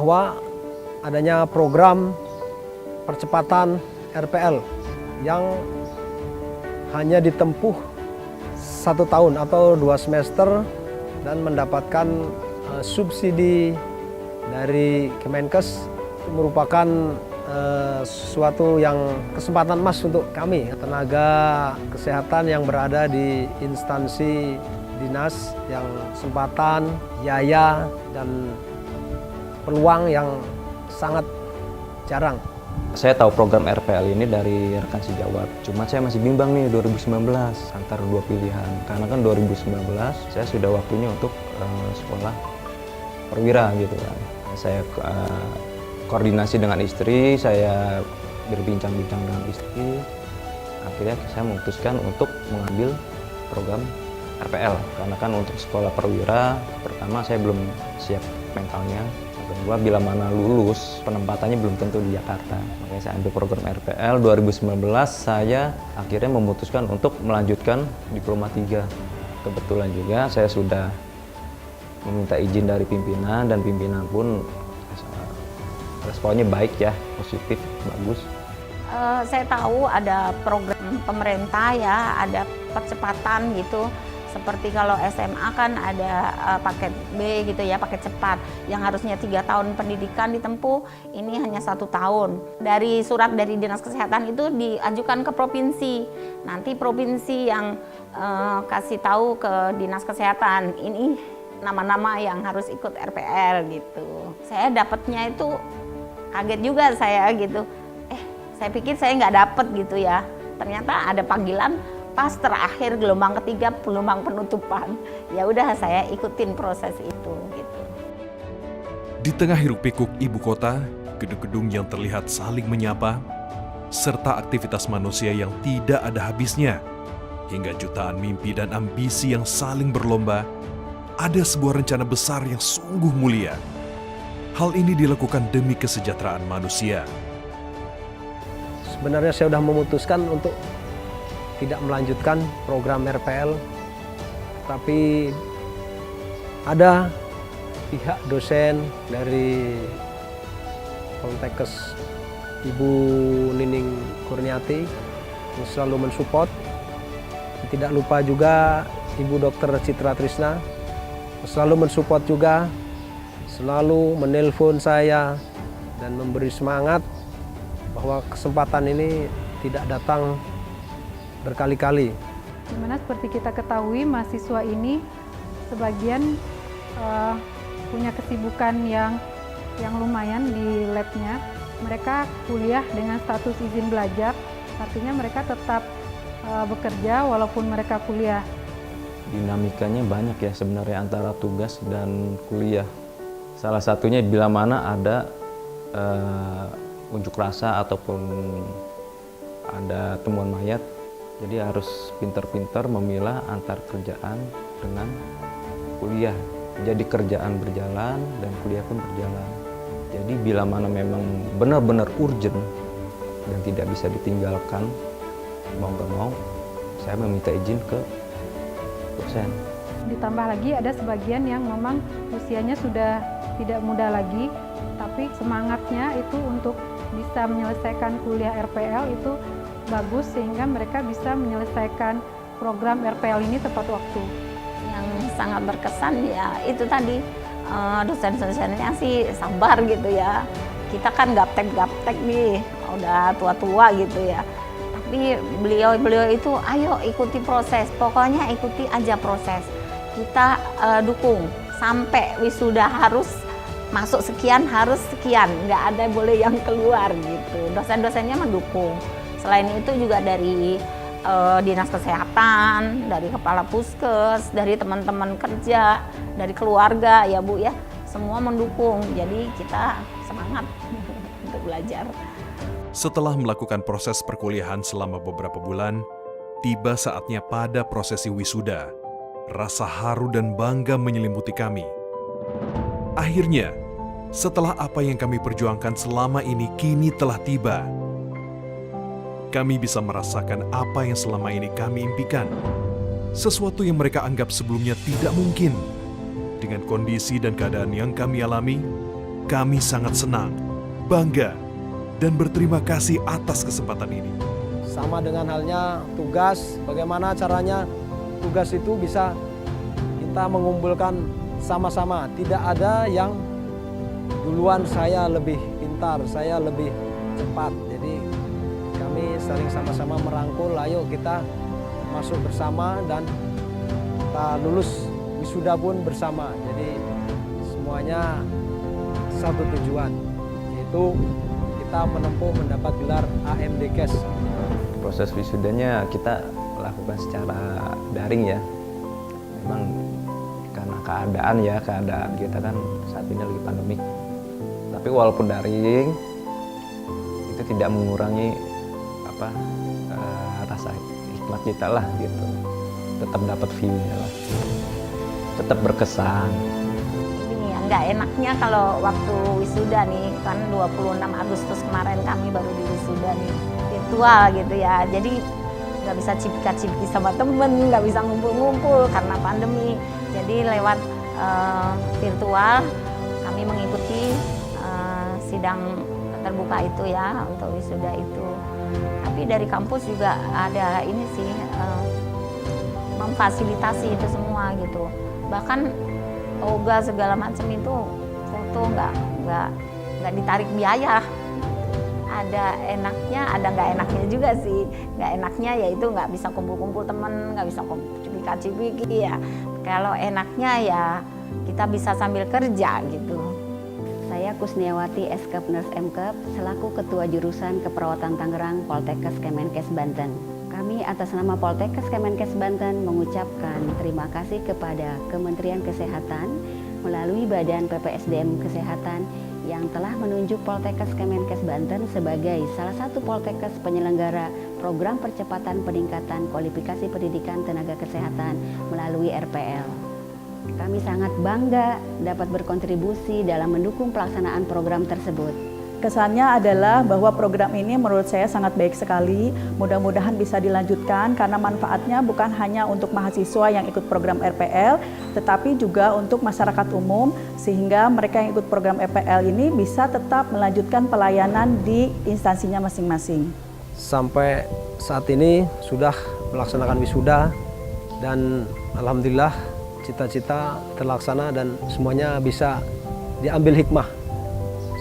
bahwa adanya program percepatan RPL yang hanya ditempuh 1 tahun atau 2 semester dan mendapatkan subsidi dari Kemenkes. Itu merupakan sesuatu yang kesempatan emas untuk kami, tenaga kesehatan yang berada di instansi dinas, yang kesempatan, biaya, dan peluang yang sangat jarang. Saya tahu program RPL ini dari rekan sejawat, cuma saya masih bimbang nih 2019 antara dua pilihan. Karena kan 2019 saya sudah waktunya untuk sekolah perwira gitu kan. Saya koordinasi dengan istri, saya berbincang-bincang dengan istri. Akhirnya saya memutuskan untuk mengambil program RPL. Karena kan untuk sekolah perwira, pertama saya belum siap mentalnya. Kedua, bila mana lulus, penempatannya belum tentu di Jakarta. Makanya saya ambil program RPL. 2019 saya akhirnya memutuskan untuk melanjutkan Diploma 3. Kebetulan juga saya sudah meminta izin dari pimpinan, dan pimpinan pun responnya baik ya, positif, bagus. Saya tahu ada program pemerintah ya, ada percepatan gitu. Seperti kalau SMA kan ada paket B gitu ya, paket cepat yang harusnya 3 tahun pendidikan ditempuh, ini hanya 1 tahun. Dari surat dari Dinas Kesehatan itu diajukan ke provinsi. Nanti provinsi yang kasih tahu ke Dinas Kesehatan, ini nama-nama yang harus ikut RPL gitu. Saya dapatnya itu kaget juga saya gitu. Saya pikir saya nggak dapet gitu ya. Ternyata ada panggilan pas terakhir gelombang ketiga, gelombang penutupan. Ya udah saya ikutin proses itu gitu. Di tengah hiruk-pikuk ibu kota, gedung-gedung yang terlihat saling menyapa, serta aktivitas manusia yang tidak ada habisnya, hingga jutaan mimpi dan ambisi yang saling berlomba, ada sebuah rencana besar yang sungguh mulia. Hal ini dilakukan demi kesejahteraan manusia. Sebenarnya saya sudah memutuskan untuk tidak melanjutkan program RPL, tapi ada pihak dosen dari Poltekkes Ibu Nining Kurniati yang selalu mensupport. Tidak lupa juga Ibu Dr. Citra Trisna selalu mensupport juga, selalu menelpon saya dan memberi semangat bahwa kesempatan ini tidak datang berkali-kali. Dimana seperti kita ketahui, mahasiswa ini sebagian punya kesibukan yang lumayan di labnya. Mereka kuliah dengan status izin belajar, artinya mereka tetap bekerja walaupun mereka kuliah. Dinamikanya banyak ya sebenarnya antara tugas dan kuliah. Salah satunya bila mana ada unjuk rasa ataupun ada temuan mayat, jadi harus pintar-pintar memilah antar kerjaan dengan kuliah. Jadi kerjaan berjalan dan kuliah pun berjalan. Jadi bila mana memang benar-benar urgent dan tidak bisa ditinggalkan, mau nggak mau, saya meminta izin ke dosen. Ditambah lagi ada sebagian yang memang usianya sudah tidak muda lagi, tapi semangatnya itu untuk bisa menyelesaikan kuliah RPL itu bagus, sehingga mereka bisa menyelesaikan program RPL ini tepat waktu. Yang sangat berkesan ya itu tadi, dosen-dosennya sih sabar gitu ya. Kita kan gaptek nih, udah tua-tua gitu ya. Tapi beliau itu ayo ikuti proses, pokoknya ikuti aja proses. Kita dukung sampai wisuda harus masuk sekian, harus sekian, nggak ada boleh yang keluar gitu. Dosen-dosennya mendukung. Selain itu juga dari Dinas Kesehatan, dari Kepala Puskes, dari teman-teman kerja, dari keluarga ya Bu ya, semua mendukung. Jadi kita semangat untuk belajar. Setelah melakukan proses perkuliahan selama beberapa bulan, tiba saatnya pada prosesi wisuda. Rasa haru dan bangga menyelimuti kami. Akhirnya, setelah apa yang kami perjuangkan selama ini kini telah tiba, kami bisa merasakan apa yang selama ini kami impikan. Sesuatu yang mereka anggap sebelumnya tidak mungkin. Dengan kondisi dan keadaan yang kami alami, Kami sangat senang, bangga, dan berterima kasih atas kesempatan ini. Sama dengan halnya tugas, bagaimana caranya tugas itu bisa kita mengumpulkan sama-sama. Tidak ada yang duluan saya lebih pintar, saya lebih cepat. Jadi kami saling sama-sama merangkul, ayo kita masuk bersama dan kita lulus wisuda pun bersama. Jadi semuanya satu tujuan, yaitu kita menempuh mendapat gelar AMDKes. Proses wisudanya kita lakukan secara daring ya. Memang karena keadaan kita kan saat ini lagi pandemik. Tapi walaupun daring, itu tidak mengurangi rasa hikmat kita lah gitu. Tetap dapat view-nya lah. Tetap berkesan. Ini ya, nggak enaknya kalau waktu wisuda nih, kan 26 Agustus kemarin kami baru di wisuda nih, virtual gitu ya. Jadi nggak bisa cipika-cipiki sama temen, nggak bisa ngumpul-ngumpul karena pandemi. Jadi lewat virtual kami mengikuti sidang terbuka itu ya untuk wisuda itu. Tapi dari kampus juga ada ini sih memfasilitasi itu semua gitu. Bahkan toga segala macam itu foto nggak ditarik biaya. Ada enaknya, ada nggak enaknya juga sih. Nggak enaknya yaitu nggak bisa kumpul-kumpul teman, nggak bisa cipika-cipiki ya. Kalau enaknya ya kita bisa sambil kerja gitu. Saya Kusniawati SKep Nurse MKep selaku Ketua Jurusan Keperawatan Tangerang Poltekkes Kemenkes Banten. Kami atas nama Poltekkes Kemenkes Banten mengucapkan terima kasih kepada Kementerian Kesehatan melalui Badan PPSDM Kesehatan yang telah menunjuk Poltekkes Kemenkes Banten sebagai salah satu poltekkes penyelenggara program percepatan peningkatan kualifikasi pendidikan tenaga kesehatan melalui RPL. Kami sangat bangga dapat berkontribusi dalam mendukung pelaksanaan program tersebut. Kesannya adalah bahwa program ini menurut saya sangat baik sekali. Mudah-mudahan bisa dilanjutkan karena manfaatnya bukan hanya untuk mahasiswa yang ikut program RPL, tetapi juga untuk masyarakat umum sehingga mereka yang ikut program RPL ini bisa tetap melanjutkan pelayanan di instansinya masing-masing. Sampai saat ini sudah melaksanakan wisuda dan alhamdulillah cita-cita terlaksana dan semuanya bisa diambil hikmah.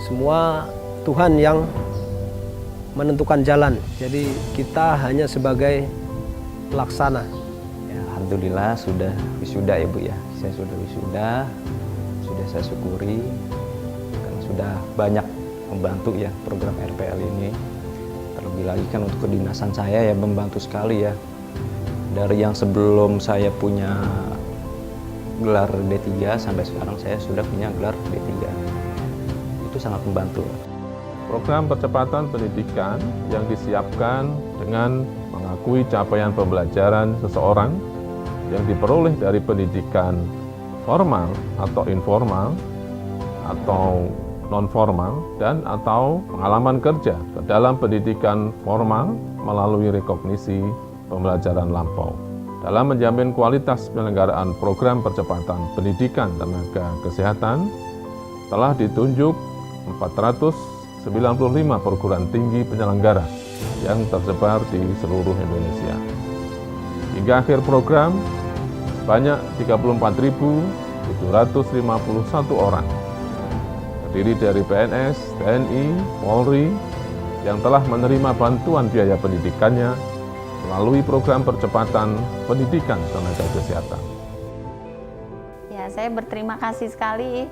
Semua Tuhan yang menentukan jalan. Jadi kita hanya sebagai pelaksana. Ya, alhamdulillah sudah wisuda ya Bu ya. Saya sudah wisuda, sudah saya syukuri karena sudah banyak membantu ya program RPL ini. Terlebih lagi kan untuk kedinasan saya ya membantu sekali ya. Dari yang sebelum saya punya gelar D3 sampai sekarang saya sudah punya gelar D3. Itu sangat membantu. Program percepatan pendidikan yang disiapkan dengan mengakui capaian pembelajaran seseorang yang diperoleh dari pendidikan formal atau informal atau non-formal dan atau pengalaman kerja dalam pendidikan formal melalui rekognisi pembelajaran lampau. Dalam menjamin kualitas penyelenggaraan program percepatan pendidikan tenaga kesehatan, telah ditunjuk 495 perguruan tinggi penyelenggara yang tersebar di seluruh Indonesia. Hingga akhir program, sebanyak 34.751 orang, terdiri dari PNS, TNI, Polri, yang telah menerima bantuan biaya pendidikannya melalui program percepatan pendidikan tenaga kesehatan. Ya, saya berterima kasih sekali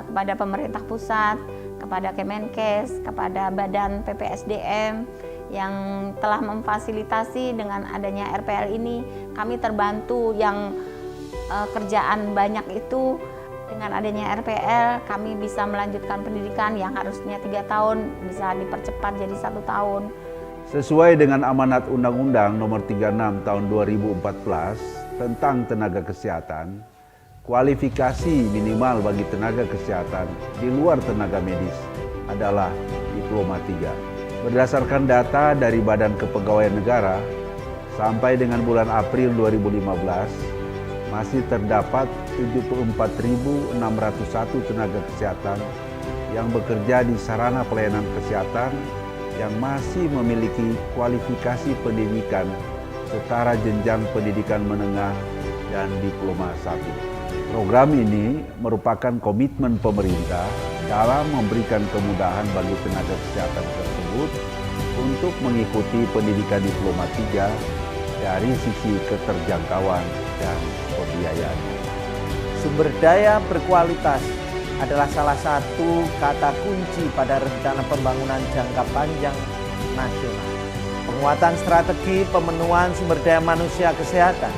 kepada pemerintah pusat, kepada Kemenkes, kepada Badan PPSDM yang telah memfasilitasi dengan adanya RPL ini. Kami terbantu yang kerjaan banyak itu. Dengan adanya RPL, kami bisa melanjutkan pendidikan yang harusnya 3 tahun, bisa dipercepat jadi 1 tahun. Sesuai dengan amanat Undang-Undang Nomor 36 Tahun 2014 tentang tenaga kesehatan, kualifikasi minimal bagi tenaga kesehatan di luar tenaga medis adalah Diploma 3. Berdasarkan data dari Badan Kepegawaian Negara, sampai dengan bulan April 2015, masih terdapat 74.601 tenaga kesehatan yang bekerja di sarana pelayanan kesehatan yang masih memiliki kualifikasi pendidikan setara jenjang pendidikan menengah dan diploma 1. Program ini merupakan komitmen pemerintah dalam memberikan kemudahan bagi tenaga kesehatan tersebut untuk mengikuti pendidikan diploma 3 dari sisi keterjangkauan dan pembiayaannya. Sumber daya berkualitas adalah salah satu kata kunci pada rencana pembangunan jangka panjang nasional. Penguatan strategi pemenuhan sumber daya manusia kesehatan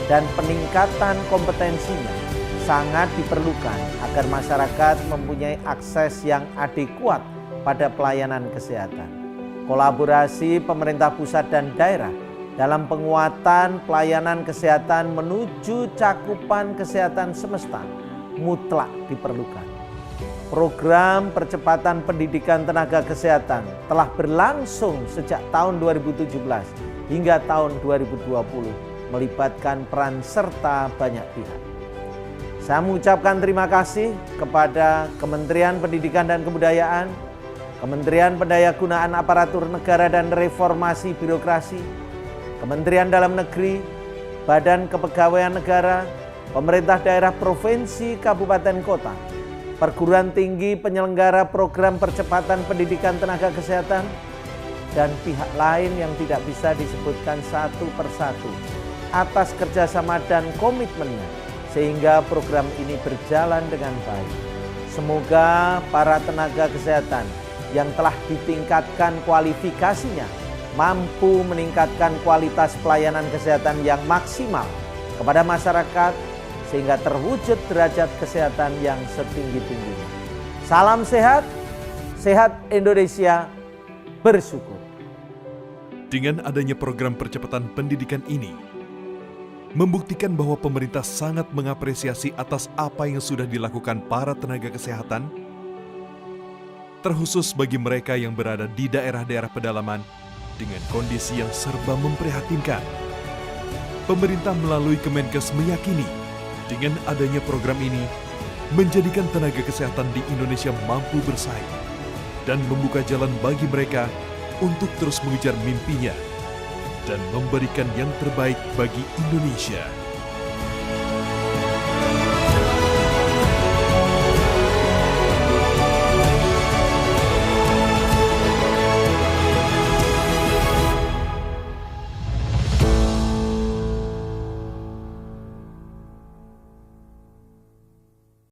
dan peningkatan kompetensinya sangat diperlukan agar masyarakat mempunyai akses yang adekuat pada pelayanan kesehatan. Kolaborasi pemerintah pusat dan daerah dalam penguatan pelayanan kesehatan menuju cakupan kesehatan semesta mutlak diperlukan. Program percepatan pendidikan tenaga kesehatan telah berlangsung sejak tahun 2017 hingga tahun 2020, melibatkan peran serta banyak pihak. Saya mengucapkan terima kasih kepada Kementerian Pendidikan dan Kebudayaan, Kementerian Pendayagunaan Aparatur Negara dan Reformasi Birokrasi, Kementerian Dalam Negeri, Badan Kepegawaian Negara, pemerintah daerah provinsi, kabupaten, kota, perguruan tinggi penyelenggara program percepatan pendidikan tenaga kesehatan, dan pihak lain yang tidak bisa disebutkan satu persatu atas kerjasama dan komitmennya sehingga program ini berjalan dengan baik. Semoga para tenaga kesehatan yang telah ditingkatkan kualifikasinya mampu meningkatkan kualitas pelayanan kesehatan yang maksimal kepada masyarakat sehingga terwujud derajat kesehatan yang setinggi-tingginya. Salam sehat, sehat Indonesia, bersyukur. Dengan adanya program percepatan pendidikan ini, membuktikan bahwa pemerintah sangat mengapresiasi atas apa yang sudah dilakukan para tenaga kesehatan, terkhusus bagi mereka yang berada di daerah-daerah pedalaman dengan kondisi yang serba memprihatinkan. Pemerintah melalui Kemenkes meyakini dengan adanya program ini menjadikan tenaga kesehatan di Indonesia mampu bersaing dan membuka jalan bagi mereka untuk terus mengejar mimpinya dan memberikan yang terbaik bagi Indonesia.